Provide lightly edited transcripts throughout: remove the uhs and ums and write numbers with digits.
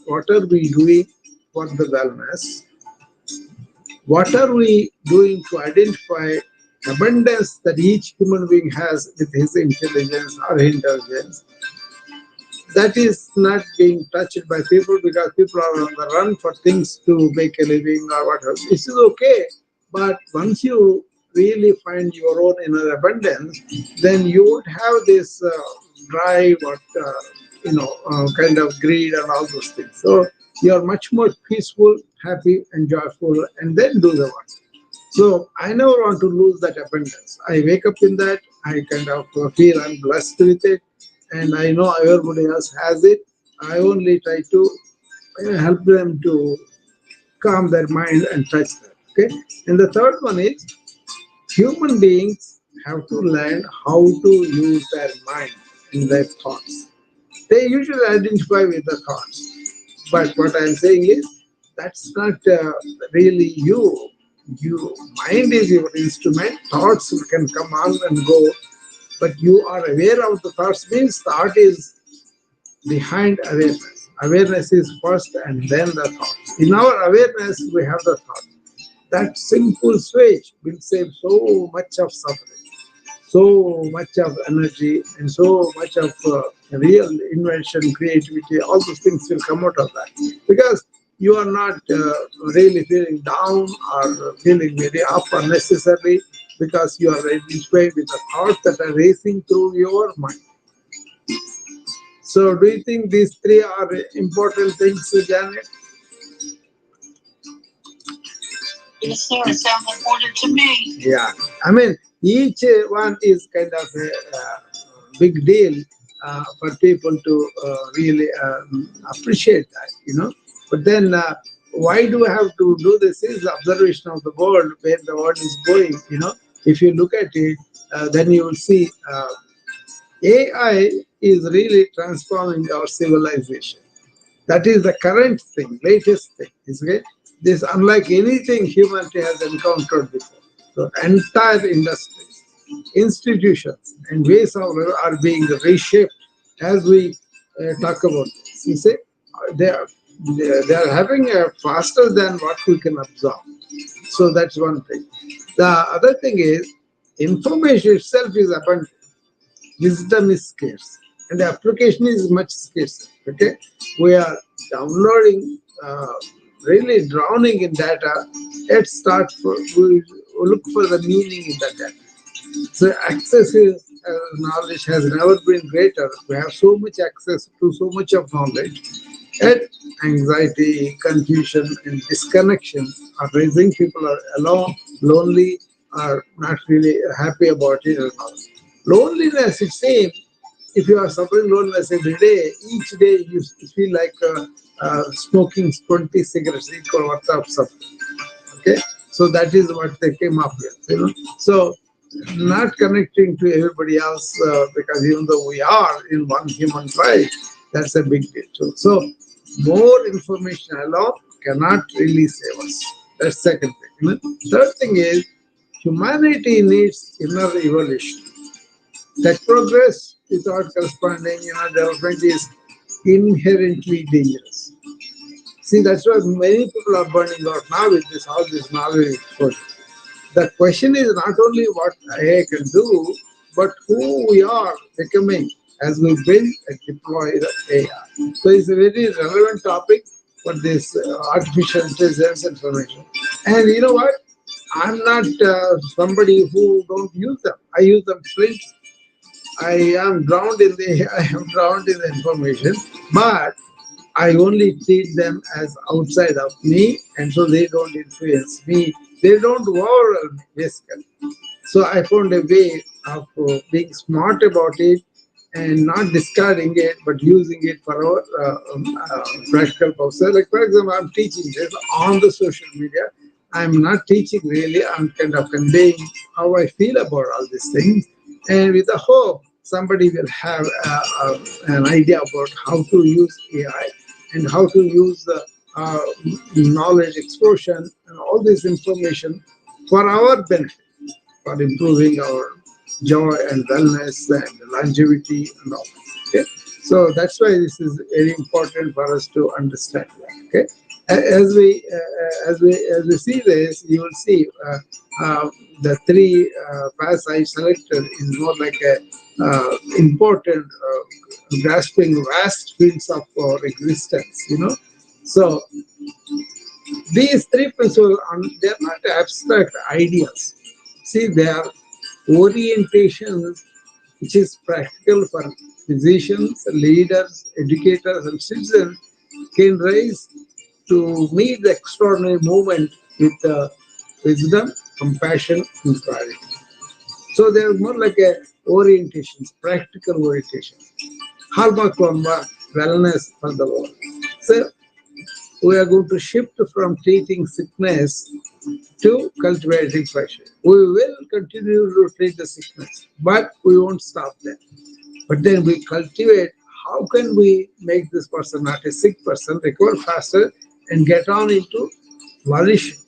what are we doing for the wellness? What are we doing to identify abundance that each human being has with his intelligence or intelligence? That is not being touched by people because people are on the run for things to make a living or whatever. This is okay, but once you really find your own inner abundance, then you won't have this drive or kind of greed and all those things. So you are much more peaceful, happy, and joyful, and then do the work. So I never want to lose that abundance. I wake up in that. I kind of feel I'm blessed with it, and I know everybody else has it. I only try to help them to calm their mind and touch that. Okay. And the third one is human beings have to learn how to use their mind and their thoughts. They usually identify with the thoughts, but what I'm saying is that's not really you. You mind is your instrument. Thoughts can come on and go, but you are aware of the thoughts. Means thought is behind awareness. Awareness is first, and then the thought. In our awareness, we have the thought. That simple switch will save so much of suffering, so much of energy, and so much of real invention, creativity. All those things will come out of that because you are not really feeling down or feeling very up unnecessarily because you are identified with the thoughts that are racing through your mind. So, do you think these three are important things, Janet? Yes, sir. It sounds important to me. Yeah, I mean, each one is kind of a big deal for people to really appreciate that. But then, why do we have to do this? Is observation of the world, where the world is going. If you look at it, then you will see AI is really transforming our civilization. That is the current thing, latest thing. Is it? This unlike anything humanity has encountered before. So entire industries, institutions, and ways of life are being reshaped as we talk about this. You see, they are they are having a faster than what we can absorb. So that's one thing. The other thing is information itself is abundant. Wisdom is scarce, and the application is much scarcer. Okay, we are downloading, really drowning in data. Let's start for we look for the meaning in that data. So access is knowledge has never been greater. We have so much access to so much of knowledge. Yet anxiety, confusion, and disconnection are raising. People are alone, lonely, are not really happy about it or not. Loneliness, it seems, if you are suffering loneliness every day, each day you feel like smoking 20 cigarettes equal worth of suffering. Okay, so that is what they came up with. So not connecting to everybody else because even though we are in one human tribe, that's a big deal too. So more information alone cannot really save us. That's second thing. Third thing is humanity needs inner evolution. That progress without corresponding development is inherently dangerous. See, that's why many people are burning out now with this all this knowledge exposure. The question is not only what AI can do, but who we are becoming as we build and deploy the AI. So it's a very relevant topic for this artificial intelligence information. And you know what? I'm not somebody who don't use them. I use them plenty. I am drowned in the I am drowned in the information, but I only treat them as outside of me, and so they don't influence me. They don't overwhelm me, basically. So I found a way of being smart about it and not discarding it, but using it for our practical purposes. Like, for example, I'm teaching this on the social media. I'm not teaching really, I'm kind of conveying how I feel about all these things. And with the hope, somebody will have an idea about how to use AI and how to use the uh, knowledge explosion and all this information for our benefit, for improving our joy and wellness and longevity and all. Okay. So that's why this is very important for us to understand that. Okay, as we see this, you will see the three paths I selected is more like a important grasping vast fields of our existence. So these three principles, they are not abstract ideas. See, they are orientations which is practical for physicians, leaders, educators, and citizens can rise to meet the extraordinary movement with wisdom, compassion, and clarity. So they are more like a orientations, practical orientation. Hallmark one wellness for the world. So we are going to shift from treating sickness to cultivating passion. We will continue to treat the sickness, but we won't stop there. But then we cultivate how can we make this person not a sick person, recover faster, and get on into flourishing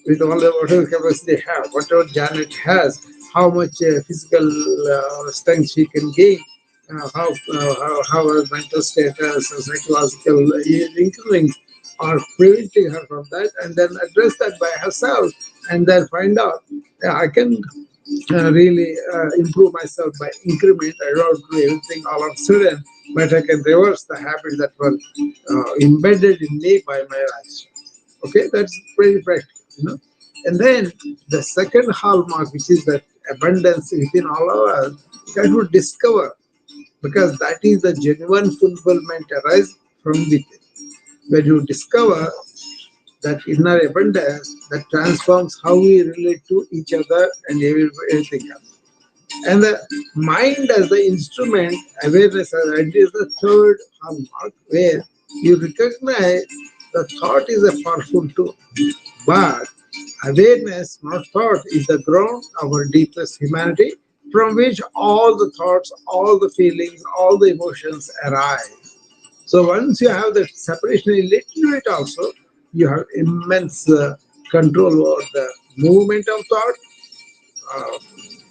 with all the whatever capacity they have, whatever Janet has, how much physical strength she can gain, how her mental status, psychological inklings are preventing her from that, and then address that by herself, and then find out I can really improve myself by increment. I don't do everything all of a sudden, but I can reverse the habits that were embedded in me by my lifestyle. Okay, that's pretty practical. And then the second hallmark, which is that abundance within all of us, that would discover, because that is the genuine fulfillment arise from within. When you discover that inner abundance that transforms how we relate to each other and everything else. And the mind as the instrument, awareness as it is the third hallmark, where you recognize the thought is a powerful tool, but awareness, not thought, is the ground of our deepest humanity, from which all the thoughts, all the feelings, all the emotions arise. So once you have that separation a little bit also, you have immense control over the movement of thought, uh,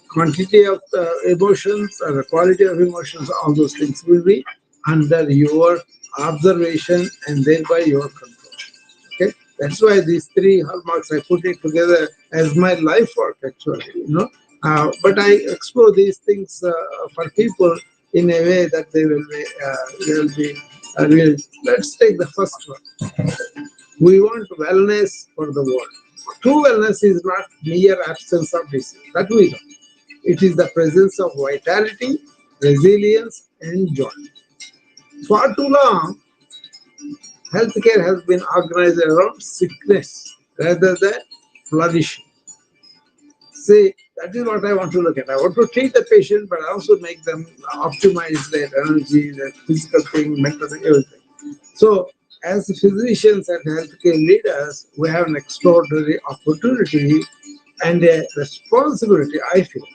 quantity of emotions, or the quality of emotions, all those things will be under your observation and thereby your control. Okay, that's why these three hallmarks I put it together as my life work actually. But I explore these things for people in a way that they will be real. Let's take the first one. We want wellness for the world. True wellness is not mere absence of disease, that we know. It is the presence of vitality, resilience, and joy. For too long, healthcare has been organized around sickness rather than flourishing. See, that is what I want to look at. I want to treat the patient, but also make them optimize their energy, their physical thing, mental thing, everything. So, as physicians and healthcare leaders, we have an extraordinary opportunity and a responsibility, I feel,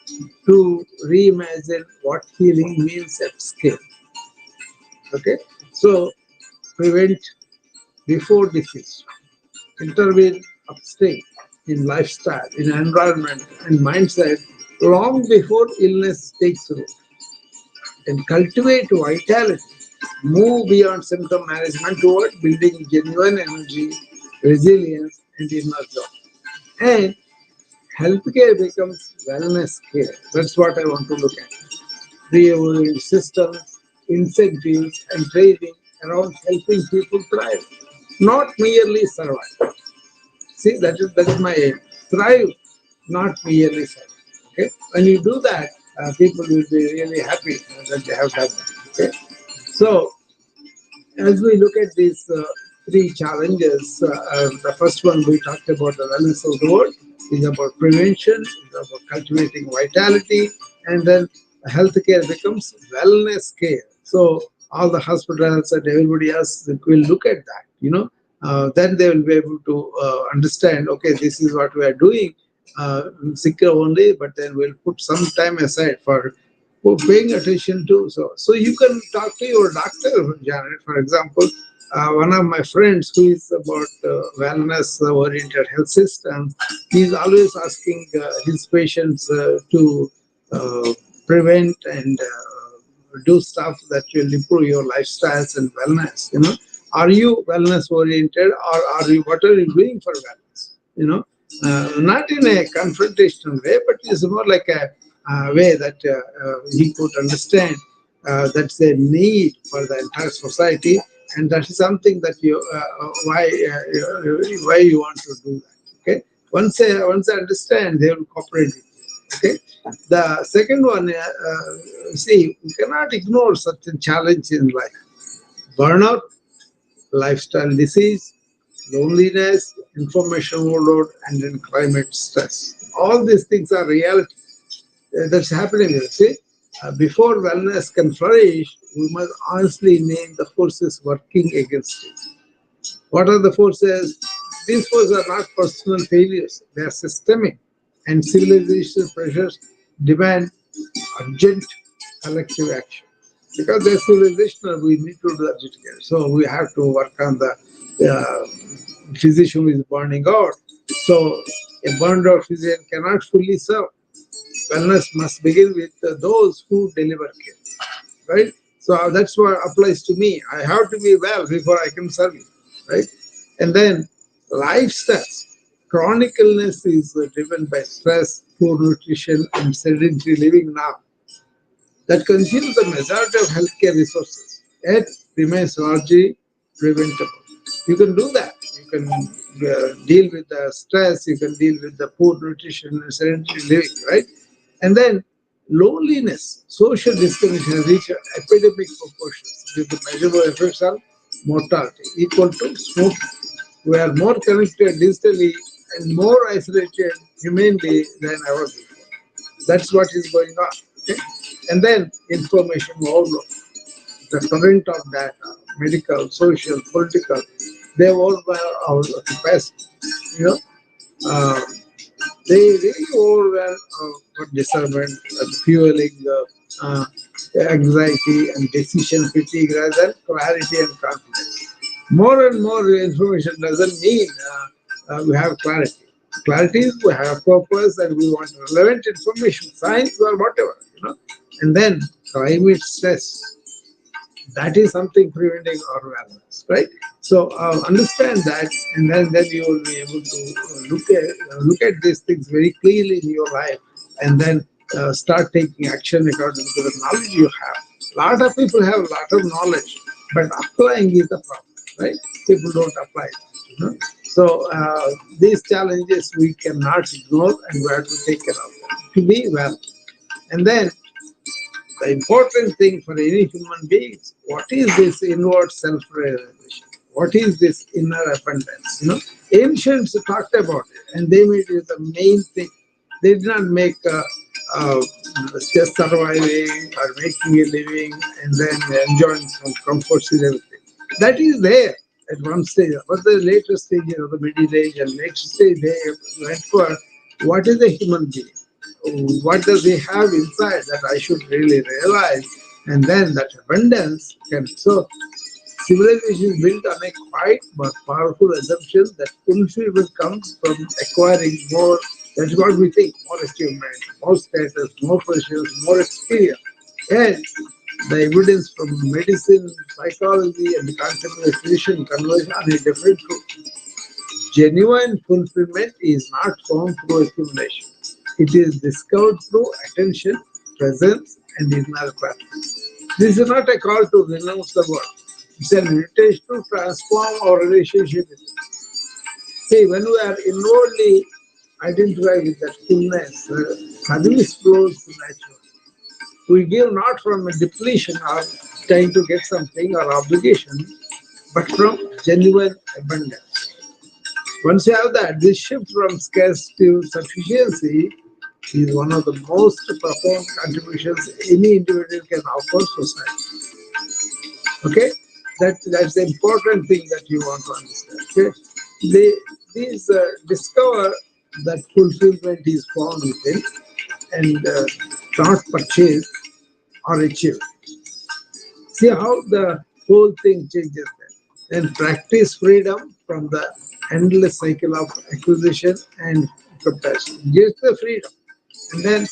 to reimagine what healing means at scale. Okay, so prevent before disease, intervene upstream in lifestyle, in environment, and mindset long before illness takes root, and cultivate vitality. Move beyond symptom management toward building genuine energy, resilience, and inner joy. And healthcare becomes wellness care. That's what I want to look at. Reorient systems, incentives, and training around helping people thrive, not merely survive. See, that is my aim. Thrive, not merely survive. Okay, when you do that, people will be really happy that they have done that. Okay, so as we look at these three challenges, the first one we talked about the wellness of the world is about prevention, is about cultivating vitality, and then healthcare becomes wellness care. So all the hospitals and everybody else will look at that. Then they will be able to understand. Okay, this is what we are doing. Sicker only, but then we'll put some time aside for paying attention to. So you can talk to your doctor, Janet, for example. One of my friends who is about wellness oriented health systems, he's always asking his patients to uh, prevent and do stuff that will improve your lifestyles and wellness. Are you wellness oriented, or are you, what are you doing for wellness? Not in a confrontational way, but it's more like a way that he could understand that's a need for the entire society, and that is something that you why you want to do that. Okay, once they understand, they will cooperate with you. Okay, the second one, see, we cannot ignore such a challenge in life: burnout, lifestyle disease, loneliness, information overload, and then climate stress. All these things are reality that's happening. You see, before wellness can flourish, we must honestly name the forces working against it. What are the forces? These forces are not personal failures; they are systemic, and civilization pressures demand urgent collective action. Because they're civilizational, we need to do that together. So we have to work on the physician who is burning out. So a burned out physician cannot fully serve. Wellness must begin with those who deliver care, right? So that's what applies to me. I have to be well before I can serve you, right? And then lifestyles. Chronic illness is driven by stress, poor nutrition, and sedentary living now that consumes the majority of healthcare resources, yet remains largely preventable. You can do that. You can deal with the stress, you can deal with the poor nutrition and sedentary living, right? And then loneliness, social disconnection has reached epidemic proportions with the measurable effects on mortality equal to smoking. We are more connected digitally and more isolated humanly than ever before. That's what is going on. Okay? And then information overload, the current of data, medical, social, political, they overwhelm our capacity. You know, uh, they really overwhelm our discernment, fueling anxiety and decision fatigue rather than clarity and confidence. More and more information doesn't mean we have clarity. Clarity is we have purpose and we want relevant information, science or whatever, And then climate stress, that is something preventing our wellness, right? So understand that, and then you will be able to look at these things very clearly in your life, and then start taking action according to the knowledge you have. A lot of people have a lot of knowledge, but applying is the problem, right? People don't apply it. So these challenges we cannot ignore, and we have to take care of them to be well. And then the important thing for any human being is what is this inward self-realization? What is this inner abundance? Ancients talked about it, and they made it the main thing. They did not make uh, just surviving or making a living and then enjoying some comforts and everything. That is there at one stage, but the later stage of the middle age and next stage they went for what is a human being, what does he have inside that I should really realize, and then that abundance can. So civilization is built on a quite but powerful assumption that fulfillment comes from acquiring more. That's what we think: more achievement, more status, more pleasures, more experience. And the evidence from medicine, psychology, and the contemporary tradition converge on a different truth. Genuine fulfillment is not found through accumulation. It is discovered through attention, presence, and inner practice. This is not a call to renounce the world. It's an invitation to transform our relationship with it. See, when we are inwardly identified with that fullness, service flows naturally. We give not from a depletion or trying to get something or obligation, but from genuine abundance. Once you have that, this shift from scarcity to sufficiency is one of the most profound contributions any individual can offer society. Okay, that's the important thing that you want to understand. Okay, these discover that fulfillment is found within and not purchased or achieved. See how the whole thing changes then. Then practice freedom from the endless cycle of acquisition and compassion. Just the freedom. And then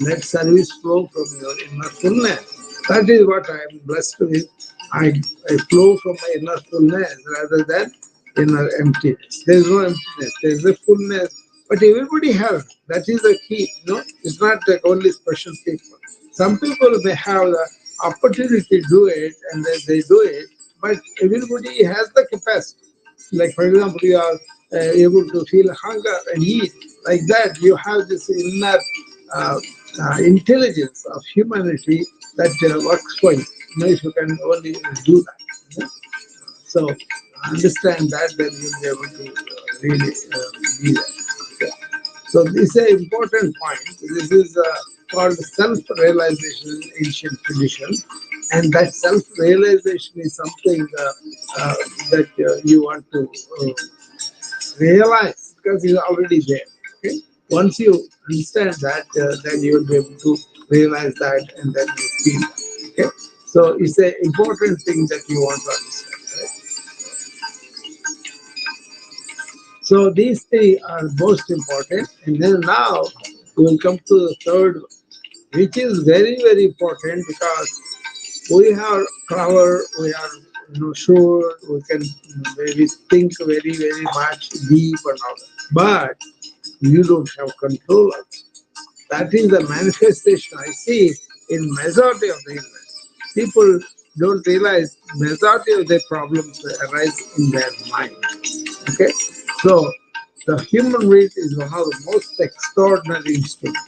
let service flow from your inner fullness. That is what I am blessed with. I flow from my inner fullness rather than inner emptiness. There is no emptiness, there is a fullness. But everybody has. That is the key. No, it's not like only special people. Some people may have the opportunity to do it and then they do it, but everybody has the capacity. Like for example, you are able to feel hunger and eat. Like that, you have this inner uh, intelligence of humanity that works for you. You know, if you can only do that. You know? So understand that, then you'll be able to really be there. Okay. So this is an important point. This is called self-realization in ancient tradition, and that self-realization is something that you want to realize because it's already there. Okay. Once you understand that, then you will be able to realize that, and then you feel that. Okay. So it's an important thing that you want to understand. Right? So these three are most important, and then now we will come to the third one, which is very very important because we have power, we are sure we can maybe think very very much deep and all that, but you don't have control of it. That is the manifestation I see in majority of the illness. People don't realize majority of their problems arise in their mind. Okay, so the human race is one of the most extraordinary instruments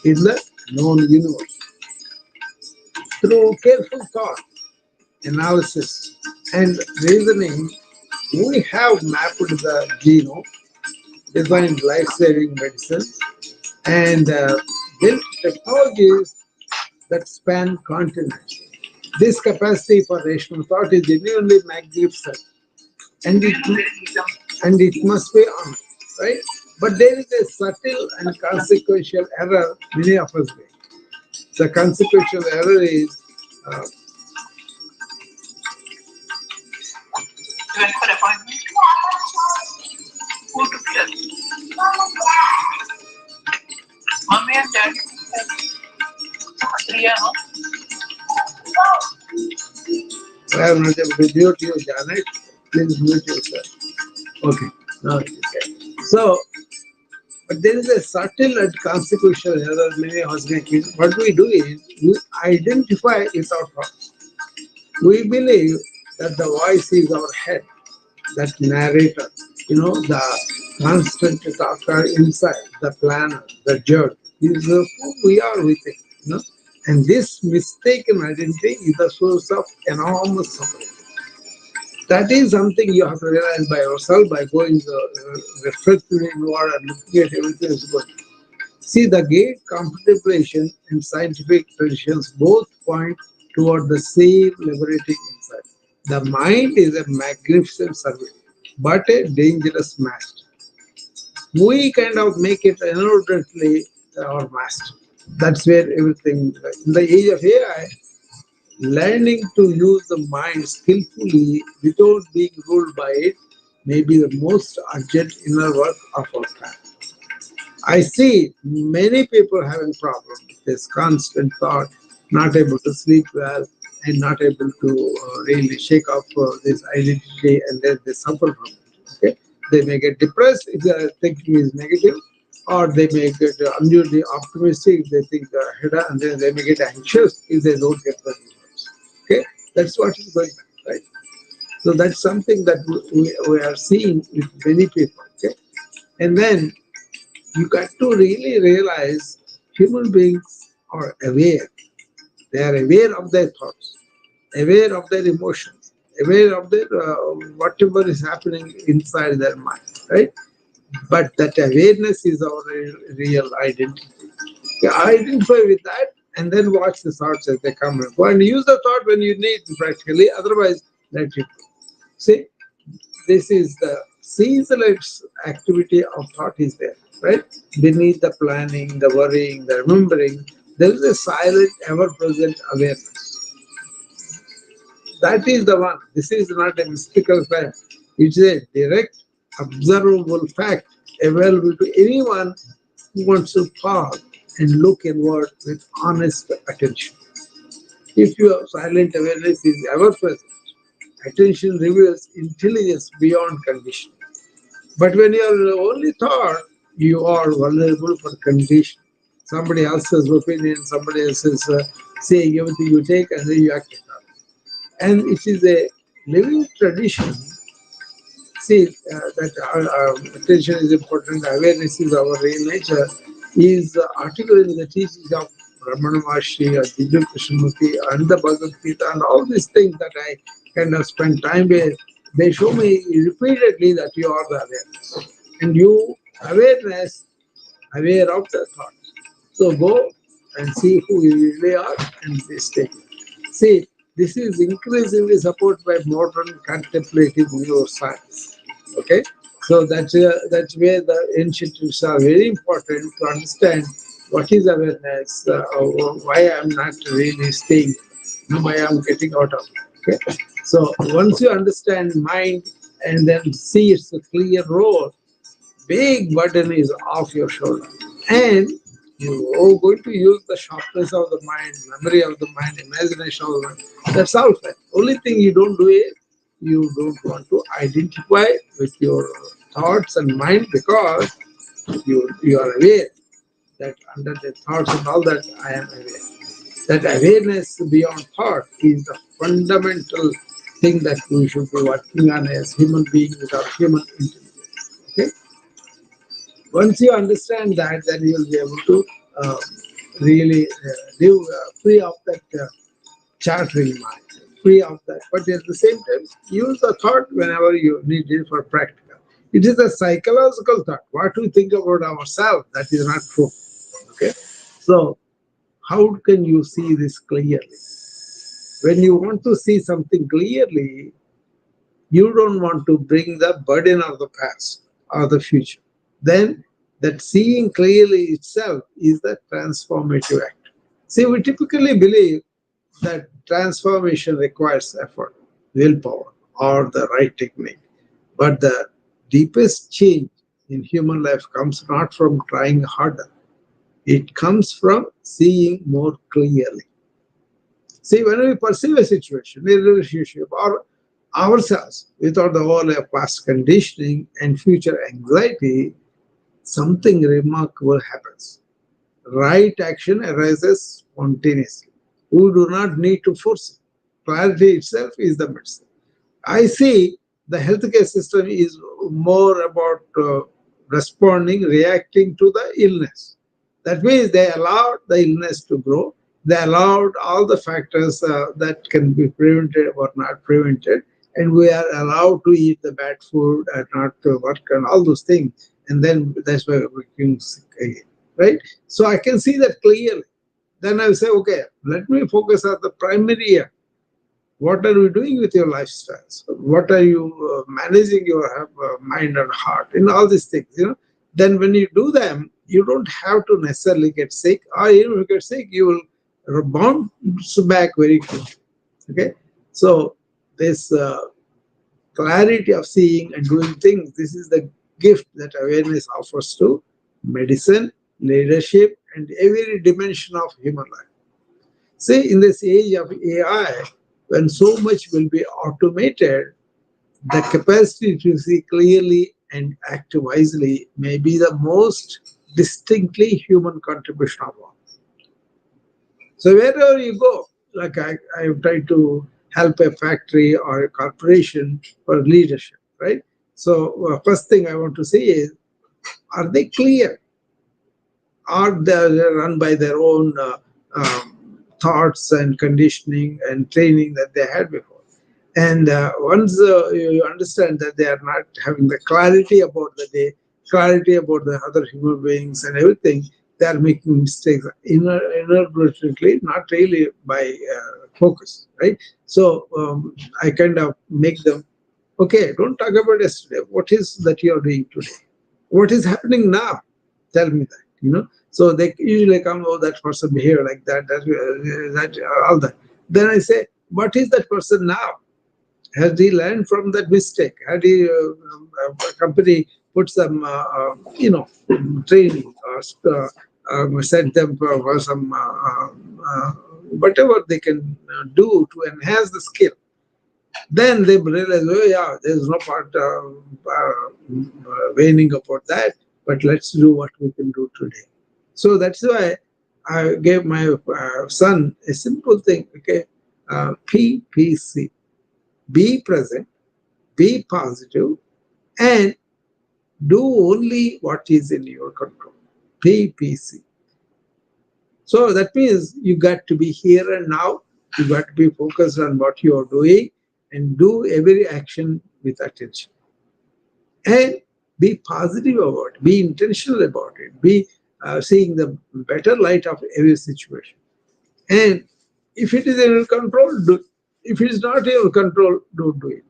in the known universe. Through careful thought, analysis, and reasoning, we have mapped the genome, designed life-saving medicines, and built technologies that span continents. This capacity for rational thought is genuinely magnificent, and it must be honored, right? But there is a subtle and consequential error many of us make. The consequential error is uh, Mommy and daddy. Priya, no? I am not able to mute you, Janet. Please mute yourself. Okay, now it is okay. So, but there is a subtle and consequential error many of us make. What we do is we identify with our thoughts. We believe that the voice is our head, that narrator, the constant talker inside, the planner, the judge, is who we are within, you know. And this mistaken identity is the source of enormous suffering. That is something you have to realize by yourself by going reflecting inward and looking at everything is good. See, the great contemplation and scientific traditions both point toward the same liberating insight. The mind is a magnificent servant, but a dangerous master. We kind of make it inordinately our master. That's where everything, in the age of AI, learning to use the mind skillfully without being ruled by it may be the most urgent inner work of our time. I see many people having problems with this constant thought, not able to sleep well, and not able to really shake off this identity, and then they suffer from it. Okay, they may get depressed if their thinking is negative, or they may get unduly optimistic if they think ahead, and then they may get anxious if they don't get the results. Okay, that's what is going on, right? So that's something that we are seeing with many people. Okay, and then you got to really realize human beings are aware. They are aware of their thoughts, aware of their emotions, aware of their whatever is happening inside their mind, right? But that awareness is our real identity. You identify with that and then watch the thoughts as they come and go and use the thought when you need practically, otherwise let it go. See, this is the ceaseless activity of thought is there, right? Beneath the planning, the worrying, the remembering, there is a silent, ever-present awareness. That is the one. This is not a mystical fact. It's a direct, observable fact available to anyone who wants to pause and look inward with honest attention. If your silent awareness is ever present, attention reveals intelligence beyond condition. But when you are only thought, you are vulnerable for condition. Somebody else's opinion, somebody else's saying everything you take and then you act it out. And it is a living tradition. See, that attention is important, awareness is our real nature, is articulated in the teachings of Ramana Maharshi, or Jiddu Krishnamurti, and the Bhagavad Gita, and all these things that I kind of spend time with. They show me repeatedly that you are the awareness. And you, awareness, aware of the thought. So go and see who you really are and stay. See, this is increasingly supported by modern contemplative neuroscience. Okay, so that's where the institutes are very important to understand what is awareness, why I'm not really staying, why I'm getting out of it. Okay, so once you understand mind and then see its a clear role, big burden is off your shoulder. And you are going to use the sharpness of the mind, memory of the mind, imagination of the mind. That's all fine. Only thing you don't do is you don't want to identify with your thoughts and mind, because you are aware that under the thoughts and all that I am aware. That awareness beyond thought is the fundamental thing that we should be working on as human beings with our human intelligence. Okay? Once you understand that, then you will be able to uh, really live free of that chattering mind, free of that. But at the same time, use the thought whenever you need it for practical. It is a psychological thought. What we think about ourselves, that is not true. Okay, so how can you see this clearly? When you want to see something clearly, you don't want to bring the burden of the past or the future. Then that seeing clearly itself is the transformative act. See, we typically believe that transformation requires effort, willpower, or the right technique. But the deepest change in human life comes not from trying harder, it comes from seeing more clearly. See, when we perceive a situation, a relationship, or ourselves without the wall of past conditioning and future anxiety, something remarkable happens. Right action arises spontaneously. We do not need to force it. Clarity itself is the medicine. I see the healthcare system is more about responding, reacting to the illness. That means they allowed the illness to grow. They allowed all the factors that can be prevented or not prevented, and we are allowed to eat the bad food and not to work and all those things. And then that's why we're becoming sick again, right? So I can see that clearly. Then I will say, okay, let me focus on the primary. What are you doing with your lifestyles? What are you managing your mind and heart in all these things? Then when you do them, you don't have to necessarily get sick, or even if you get sick, you will bounce back very quickly. Okay, so this clarity of seeing and doing things, this is the gift that awareness offers to medicine, leadership, and every dimension of human life. See, in this age of AI, when so much will be automated, the capacity to see clearly and act wisely may be the most distinctly human contribution of all. So wherever you go, like I try to help a factory or a corporation for leadership, right? So first thing I want to say is, are they clear? Are they run by their own thoughts and conditioning and training that they had before? And once you understand that they are not having the clarity about the day, clarity about the other human beings and everything, they are making mistakes inadvertently, not really by focus, right? So I kind of make them, okay, don't talk about yesterday. What is that you are doing today? What is happening now? Tell me that. So they usually come, oh, that person behave like that, all that. Then I say, what is that person now? Has he learned from that mistake? Had he a company put some training or set them for some whatever they can do to enhance the skill. Then they realize, oh yeah, there's no part waning about that, but let's do what we can do today. So that's why I gave my son a simple thing, okay? PPC, be present, be positive, and do only what is in your control. PPC. So that means you got to be here and now. You got to be focused on what you are doing and do every action with attention. And be positive about it, be intentional about it, be seeing the better light of every situation. And if it is in your control, do it. If it is not in your control, don't do it.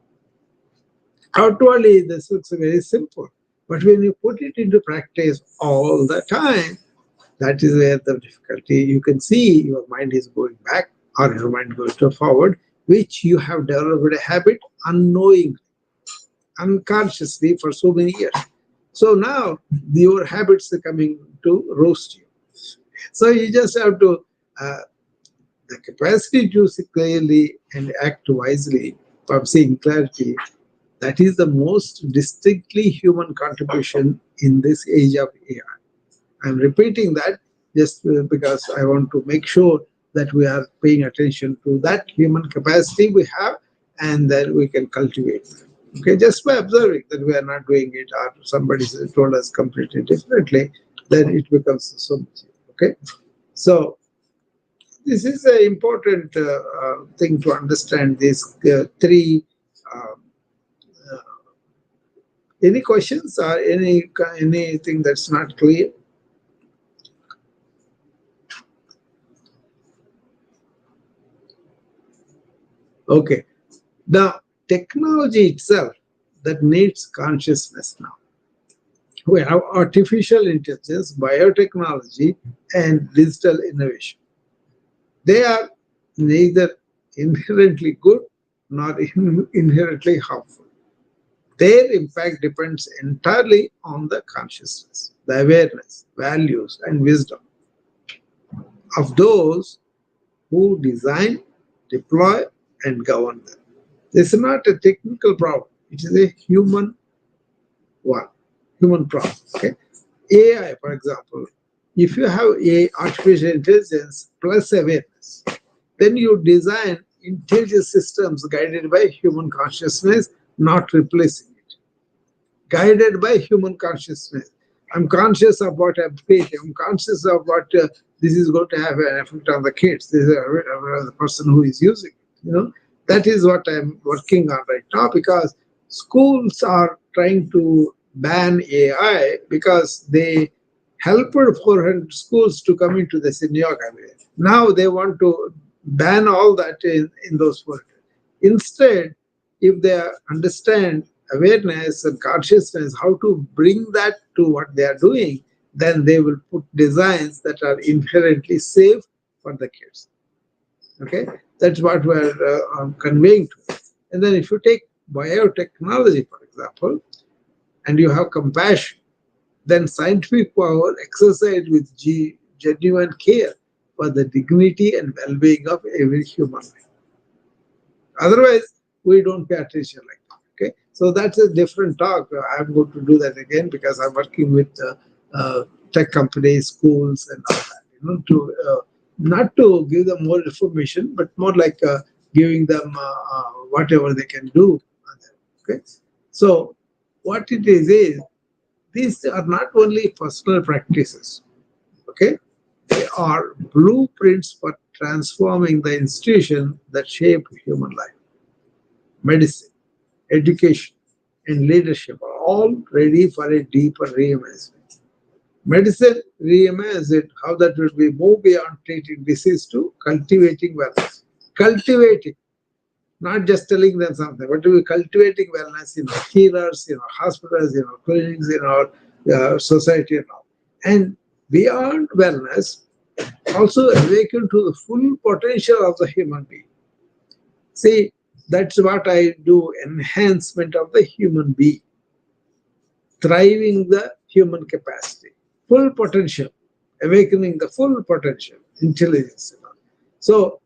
Outwardly, this looks very simple. But when you put it into practice all the time, that is where the difficulty. You can see your mind is going back or your mind goes to forward, which you have developed a habit unknowingly, unconsciously for so many years. So now your habits are coming to roast you. So you just have to, uh, the capacity to see clearly and act wisely for seeing clarity. That is the most distinctly human contribution in this age of AI. I'm repeating that just because I want to make sure that we are paying attention to that human capacity we have and that we can cultivate it. Okay, just by observing that we are not doing it or somebody told us completely differently, then it becomes so much. Okay, so this is an important thing to understand these three. Uh, uh, any questions or anything that's not clear? Okay. The technology itself that needs consciousness now. We have artificial intelligence, biotechnology, and digital innovation. They are neither inherently good nor inherently harmful. Their impact depends entirely on the consciousness, the awareness, values, and wisdom of those who design, deploy, and govern them. This is not a technical problem, it is a one, human problem. Okay. AI, for example, if you have a artificial intelligence plus awareness, then you design intelligent systems guided by human consciousness, not replacing it. Guided by human consciousness. I'm conscious of what I'm creating. I'm conscious of what this is going to have an effect on the kids. This is the person who is using it. That is what I'm working on right now because schools are trying to ban AI because they helped 400 schools to come into the synagogue. Now they want to ban all that in those words. Instead, if they understand awareness and consciousness, how to bring that to what they are doing, then they will put designs that are inherently safe for the kids. Okay, that's what we're conveying to. And then if you take biotechnology, for example, and you have compassion, then scientific power exercised with genuine care for the dignity and well-being of every human being. Otherwise, we don't pay attention like that. Okay, so that's a different talk. I'm going to do that again because I'm working with tech companies, schools, and all that. To not to give them more information, but more like giving them whatever they can do. Okay, so what it is these are not only personal practices. Okay, they are blueprints for transforming the institution that shape human life. Medicine, education, and leadership are all ready for a deeper reimagining. Medicine reimagines how that will be move beyond treating disease to cultivating wellness. Cultivating, not just telling them something, but to be cultivating wellness in our healers, in our hospitals, in our clinics, in our society and all. And beyond wellness, also awaken to the full potential of the human being. See, that's what I do, enhancement of the human being, thriving the human capacity, full potential. awakening the full potential, intelligence. So,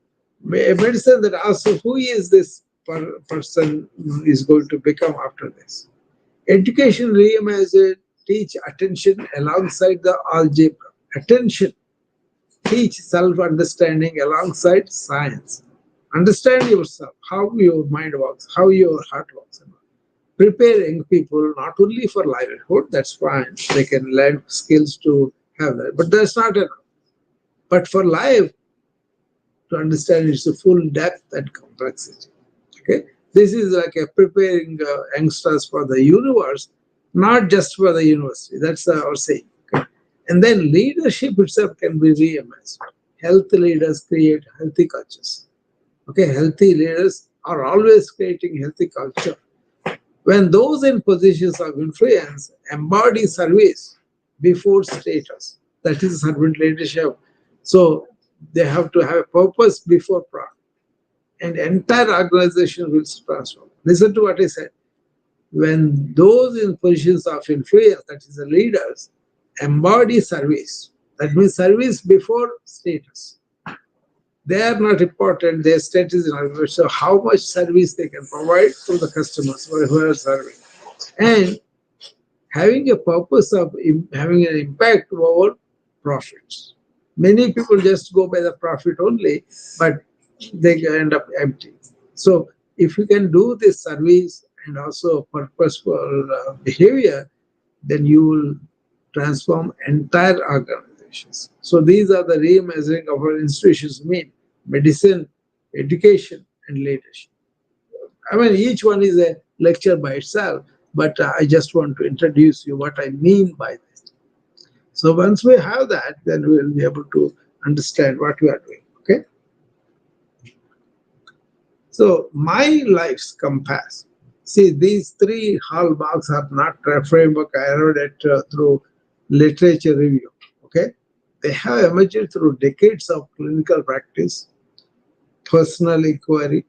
a medicine that asks who is this person is going to become after this. Education reimagine teach attention alongside the algebra. Attention teach self-understanding alongside science. Understand yourself, how your mind works, how your heart works. Prepare young people not only for livelihood, that's fine, they can learn skills to have that, but that's not enough. But for life, to understand its full depth and complexity. Okay, this is like a preparing youngsters for the universe, not just for the university. That's our saying. Okay? And then leadership itself can be reimagined. Healthy leaders create healthy cultures. Okay, healthy leaders are always creating healthy culture. When those in positions of influence embody service before status, that is servant leadership. So they have to have a purpose before profit, and entire organization will transform. Listen to what I said. When those in positions of influence, that is the leaders, embody service, that means service before status. They are not important, their status is not important. So how much service they can provide to the customers who are serving. And having a purpose of having an impact over profits. Many people just go by the profit only, but they end up empty. So if you can do this service and also purposeful behavior, then you will transform entire organizations. So these are the reimagining of our institutions mean medicine, education, and leadership. I mean, each one is a lecture by itself, but I just want to introduce you what I mean by this. So once we have that, then we will be able to understand what we are doing. Okay. So my life's compass. See, these three hallmarks are not a framework I wrote it through literature review. Okay. They have emerged through decades of clinical practice, personal inquiry,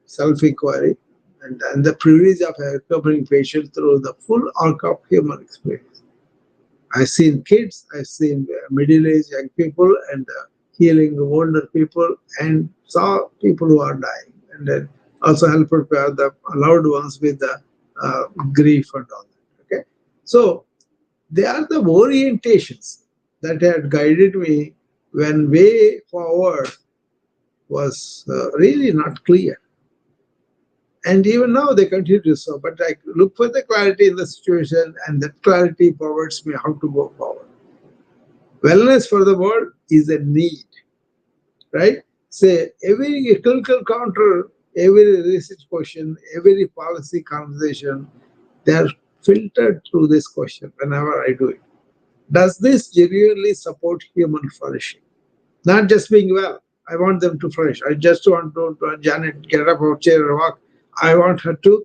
self-inquiry, and the privilege of accompanying patients through the full arc of human experience. I've seen kids, I've seen middle-aged young people, and healing older people, and saw people who are dying, and then also help prepare the loved ones with the grief and all that. Okay, so they are the orientations that had guided me when way forward was really not clear. And even now they continue to do so. But I look for the clarity in the situation, and that clarity provides me how to go forward. Wellness for the world is a need, right? Say every clinical counter, every research question, every policy conversation, they are filtered through this question whenever I do it. Does this genuinely support human flourishing? Not just being well. I want them to flourish. I just want to Janet get up out chair and walk. I want her to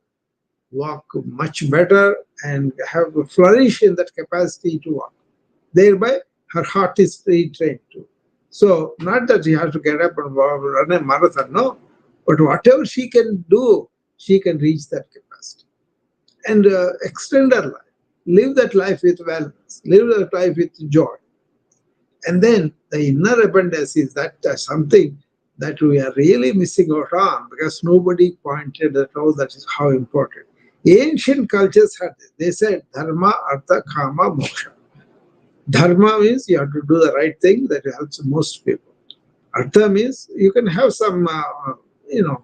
walk much better and have a flourish in that capacity to walk. Thereby, her heart is retrained too. So, not that she has to get up and run a marathon, no. But whatever she can do, she can reach that capacity and extend her life. Live that life with wellness, live that life with joy. And then the inner abundance is that something that we are really missing out on because nobody pointed at all that is how important. Ancient cultures had this. They said dharma, artha, kama, moksha. Dharma means you have to do the right thing that helps most people. Artha means you can have some,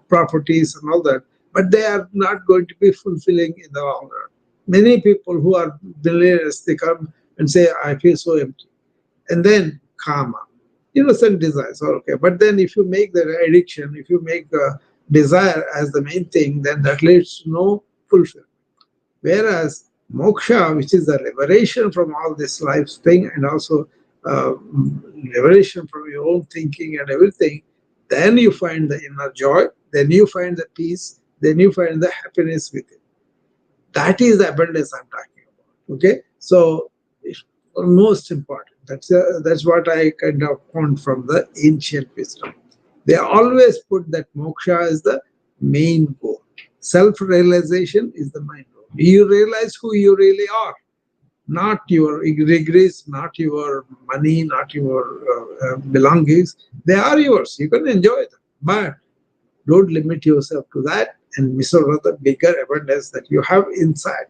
properties and all that, but they are not going to be fulfilling in the long run. Many people who are billionaires, they come and say, I feel so empty. And then karma, innocent desires, okay. But then if you make the addiction, if you make desire as the main thing, then that leads to no fulfillment. Whereas moksha, which is the liberation from all this life's thing and also liberation from your own thinking and everything, then you find the inner joy, then you find the peace, then you find the happiness within. That is the abundance I'm talking about. Okay, so it's most important. That's what I kind of found from the ancient wisdom. They always put that moksha as the main goal. Self-realization is the main goal. You realize who you really are. not your regrets, not your money, not your belongings. They are yours. You can enjoy them. But don't limit yourself to that and miss out on the bigger abundance that you have inside.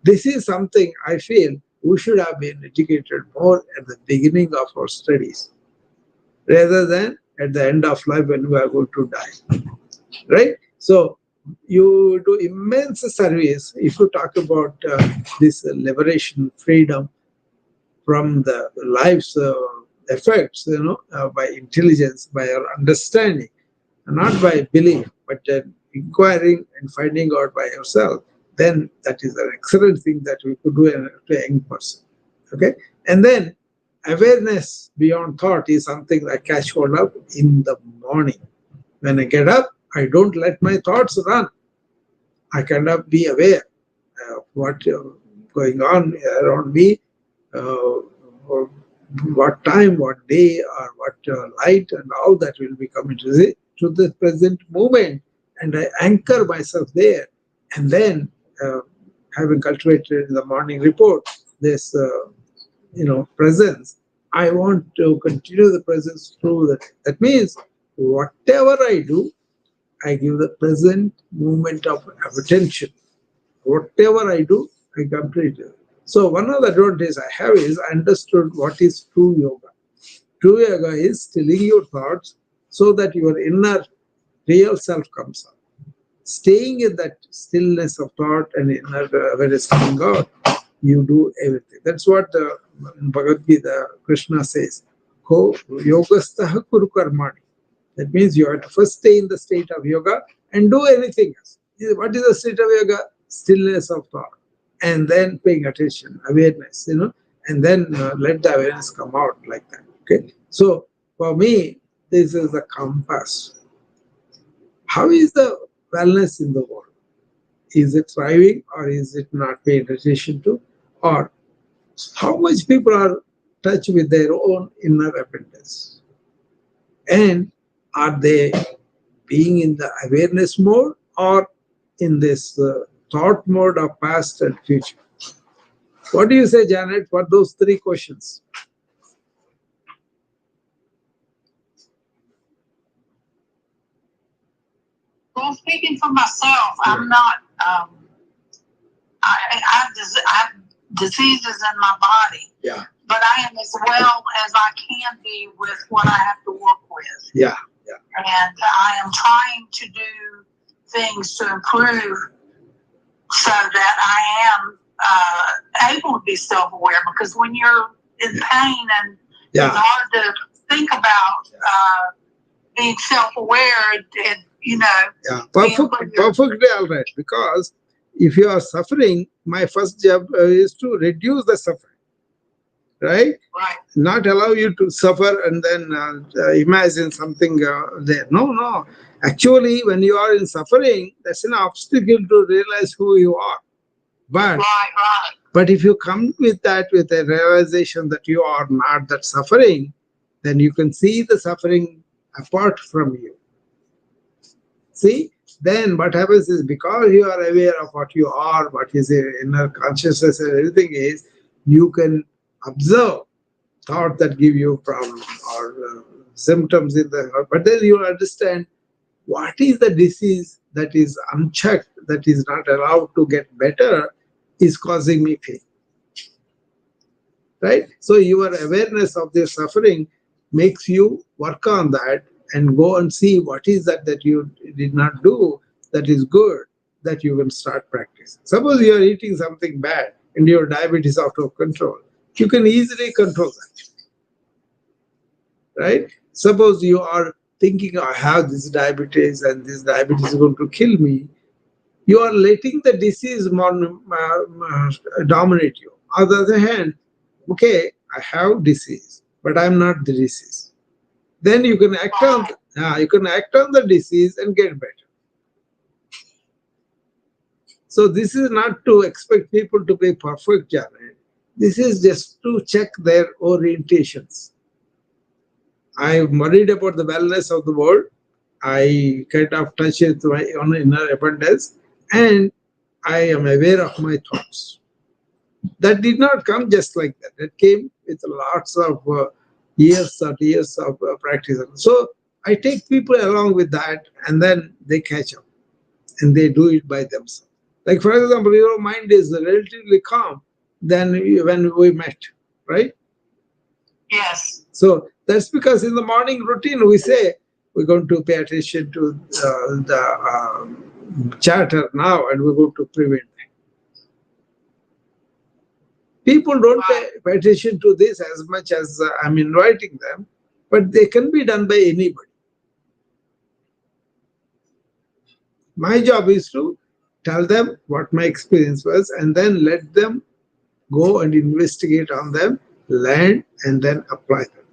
This is something I feel we should have been educated more at the beginning of our studies rather than at the end of life when we are going to die. Right? So you do immense service if you talk about this liberation, freedom from the life's effects, by intelligence, by our understanding, not by belief, but inquiring and finding out by yourself. Then that is an excellent thing that we could do to a young person. Okay, and then awareness beyond thought is something I catch hold of in the morning. When I get up, I don't let my thoughts run. I cannot be aware of what going on around me, or what time, what day, or what light, and all that will be coming to the present moment, and I anchor myself there, and then uh, having cultivated in the morning report this presence, I want to continue the presence through that. That means whatever I do, I give the present moment of attention. Whatever I do, I complete it. So one of the advantages I have is I understood what is true yoga. True yoga is stilling your thoughts so that your inner real self comes out. Staying in that stillness of thought and inner awareness coming out, you do everything. That's what in Bhagavad Gita Krishna says. Ko yogastaha kuru karmani. That means you have to first stay in the state of yoga and do anything else. What is the state of yoga? Stillness of thought. And then paying attention, awareness, and then let the awareness come out like that. Okay. So for me, this is the compass. How is the wellness in the world? Is it thriving or is it not paid attention to? Or how much people are touch with their own inner appendix? And are they being in the awareness mode or in this thought mode of past and future? What do you say, Janet, for those three questions? Well, speaking for myself, I'm not. I have diseases in my body. Yeah. But I am as well as I can be with what I have to work with. Yeah. And I am trying to do things to improve so that I am able to be self-aware. Because when you're in pain and it's hard to think about being self-aware, and Yeah, perfectly all right. Because if you are suffering, my first job is to reduce the suffering. Right? Not allow you to suffer and then imagine something there. No. Actually, when you are in suffering, that's an obstacle to realize who you are. But if you come with that, with a realization that you are not that suffering, then you can see the suffering apart from you. See? Then what happens is, because you are aware of what you are, what is your inner consciousness and everything is, you can observe thoughts that give you problem or symptoms in the heart. But then you understand what is the disease that is unchecked, that is not allowed to get better, is causing me pain. Right? So your awareness of the suffering makes you work on that and go and see what is that you did not do that is good, that you can start practicing. Suppose you are eating something bad and your diabetes is out of control. You can easily control that. Right? Suppose you are thinking, I have this diabetes and this diabetes is going to kill me. You are letting the disease dominate you. On the other hand, okay, I have disease, but I'm not the disease. Then you can act on the disease and get better. So this is not to expect people to be perfect, Janet. This is just to check their orientations. I'm worried about the wellness of the world. I kind of touch with my own inner abundance, and I am aware of my thoughts. That did not come just like that. It came with lots of years of practice. So I take people along with that, and then they catch up and they do it by themselves. Like for example, your mind is relatively calm than when we met, right? Yes. So that's because in the morning routine we say we're going to pay attention to the chatter now, and we're going to prevent. People don't pay attention to this as much as I'm inviting them, but they can be done by anybody. My job is to tell them what my experience was and then let them go and investigate on them, learn, and then apply them.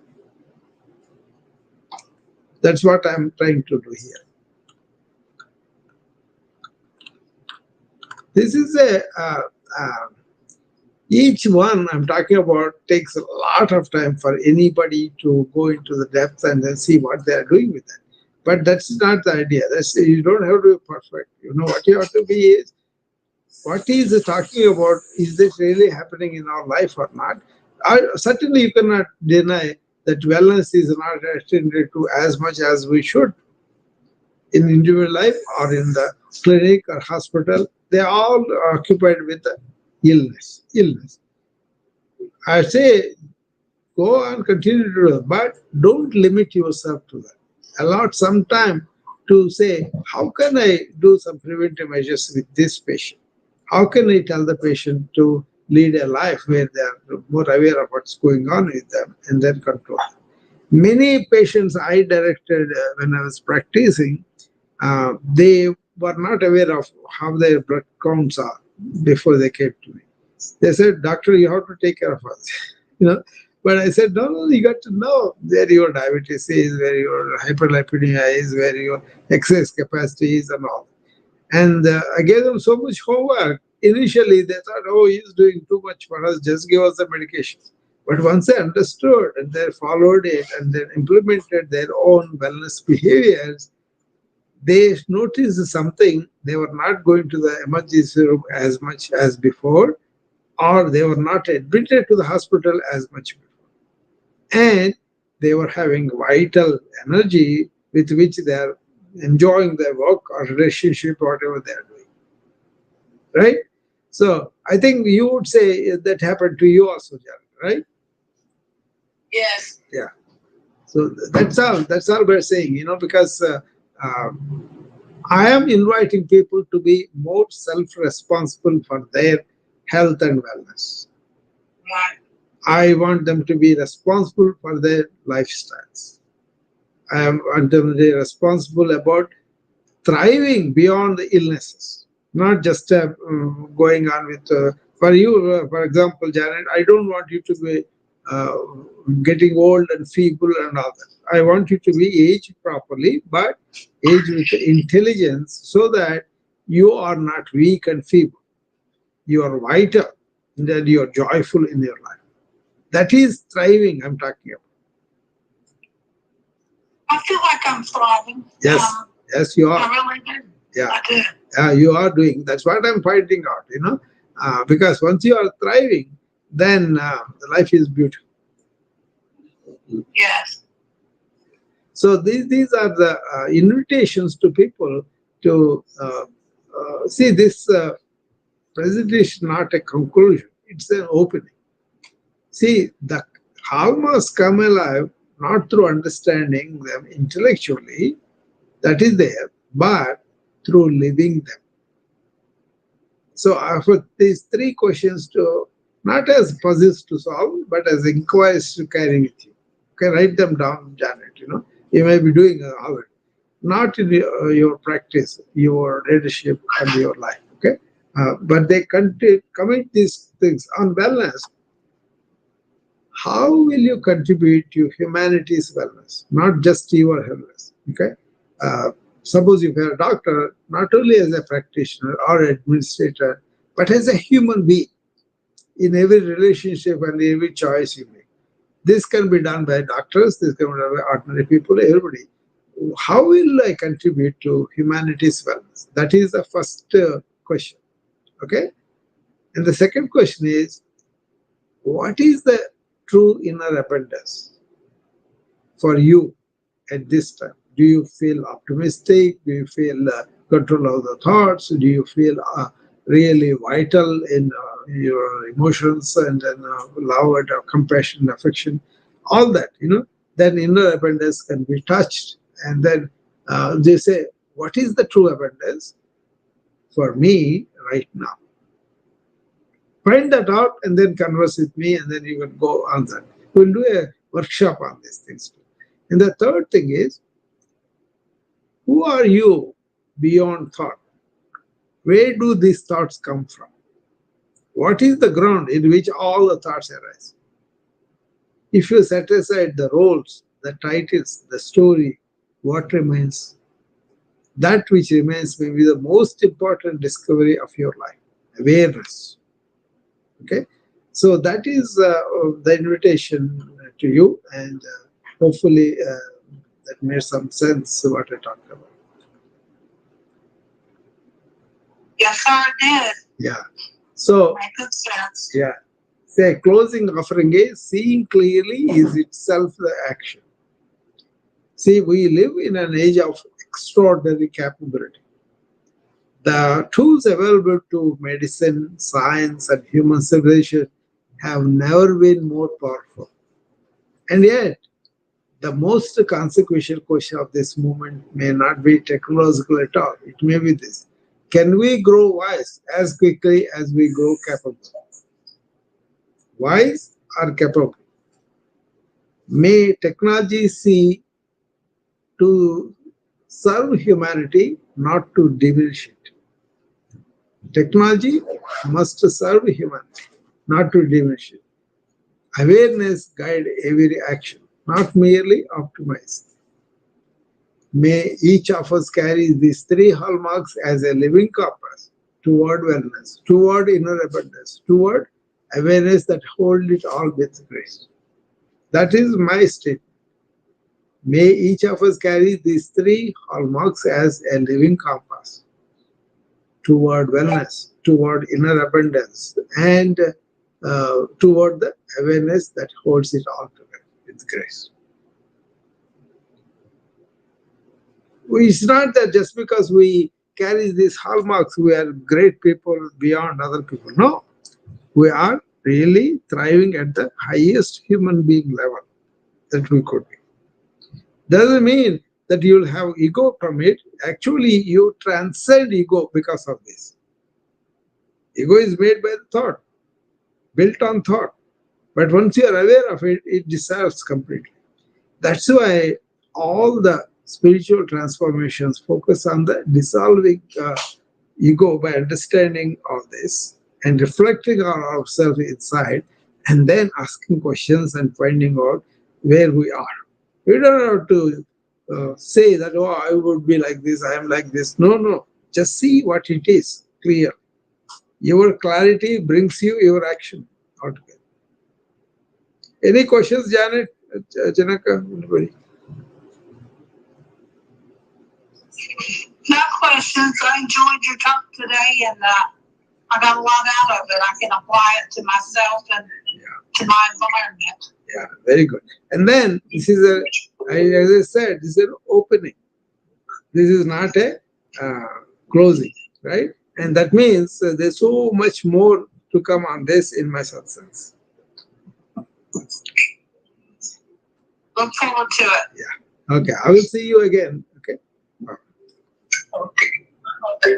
That's what I'm trying to do here. This is each one I'm talking about takes a lot of time for anybody to go into the depth and then see what they are doing with it. But that's not the idea. That's, you don't have to be perfect. You know what you have to be is what he is talking about. Is this really happening in our life or not? Certainly, you cannot deny that wellness is not attended to as much as we should in individual life or in the clinic or hospital. They are all occupied with illness. Illness. I say go and continue to do it, but don't limit yourself to that. Allot some time to say, how can I do some preventive measures with this patient? How can I tell the patient to lead a life where they are more aware of what's going on with them and then control them? Many patients I directed when I was practicing, they were not aware of how their blood counts are before they came to me. They said, "Doctor, you have to take care of us." you know. But I said, no, no, you got to know where your diabetes is, where your hyperlipidemia is, where your exercise capacity is, and all. And I gave them so much homework. Initially, they thought, oh, he's doing too much for us, just give us the medication. But once they understood and they followed it and then implemented their own wellness behaviors, they noticed something. They were not going to the emergency room as much as before, or they were not admitted to the hospital as much before. And they were having vital energy with which they are enjoying their work or relationship, whatever they are doing. Right? So I think you would say that happened to you also, Janet, right? Yes. Yeah. So that's all. That's all we're saying, because I am inviting people to be more self-responsible for their health and wellness. Right. I want them to be responsible for their lifestyles. I want them to be responsible about thriving beyond the illnesses, not just going on with. For you, for example, Janet, I don't want you to be uh, getting old and feeble and all that. I want you to be aged properly, but aged with intelligence, so that you are not weak and feeble. You are vital, and that you are joyful in your life. That is thriving I'm talking about. I feel like I'm thriving. Yes, yes, you I are. really do. Yeah, I do. yeah, you are doing. That's what I'm finding out. Because once you are thriving, then the life is beautiful. Yes. So these are the invitations to people to see this presentation, not a conclusion. It's an opening. See, the harms come alive not through understanding them intellectually, that is there, but through living them. So I put these three questions to not as puzzles to solve, but as inquiries to carry with you. Okay, write them down, Janet. You may be doing all it, not in your practice, your leadership, and your life. Okay, but they commit these things on wellness. How will you contribute to humanity's wellness, not just your wellness? Okay. Uh, Suppose if you're a doctor, not only as a practitioner or administrator, but as a human being in every relationship and every choice you make. This can be done by doctors, this can be done by ordinary people, everybody. How will I contribute to humanity's wellness? That is the first question. Okay. And the second question is, what is the true inner abundance for you at this time? Do you feel optimistic? Do you feel control of the thoughts? Do you feel really vital in your emotions and then love and compassion, affection, all that, then inner abundance can be touched. And then they say, what is the true abundance for me right now? Find that out and then converse with me, and then you can go on that. We'll do a workshop on these things too. And the third thing is, who are you beyond thought? Where do these thoughts come from? What is the ground in which all the thoughts arise? If you set aside the roles, the titles, the story, what remains? That which remains may be the most important discovery of your life, awareness. Okay, so that is the invitation to you, and hopefully that made some sense what I talked about. Yes, sir, it did. Yeah. So Make good sense. yeah, say closing offering is seeing clearly is itself the action. See, we live in an age of extraordinary capability. The tools available to medicine, science, and human civilization have never been more powerful. And yet, the most consequential question of this movement may not be technological at all. It may be this: can we grow wise as quickly as we grow capable? Wise or capable? May technology see to serve humanity, not to diminish it. Technology must serve humanity, not to diminish it. Awareness guide every action, not merely optimize. May each of us carry these three hallmarks as a living compass toward wellness, toward inner abundance, toward awareness that hold it all with grace. That is my statement. May each of us carry these three hallmarks as a living compass toward wellness, toward inner abundance, and toward the awareness that holds it all together with grace. It's not that just because we carry these hallmarks, we are great people beyond other people. No, we are really thriving at the highest human being level that we could be. Doesn't mean that you'll have ego from it. Actually, you transcend ego because of this. Ego is made by the thought, built on thought. But once you are aware of it, it dissolves completely. That's why all the spiritual transformations focus on the dissolving ego by understanding all this and reflecting on ourselves inside, and then asking questions and finding out where we are. We don't have to say that, oh, I would be like this, I am like this. No, no. Just see what it is clear. Your clarity brings you your action altogether. Any questions, Janet, Janaka, anybody? No questions. I enjoyed your talk today, and I got a lot out of it. I can apply it to myself and to my environment. Yeah, very good. And then this is as I said, this is an opening. This is not a closing, right? And that means there's so much more to come on this in my satsang. Look forward to it. Yeah. Okay. I will see you again. Okay. Okay.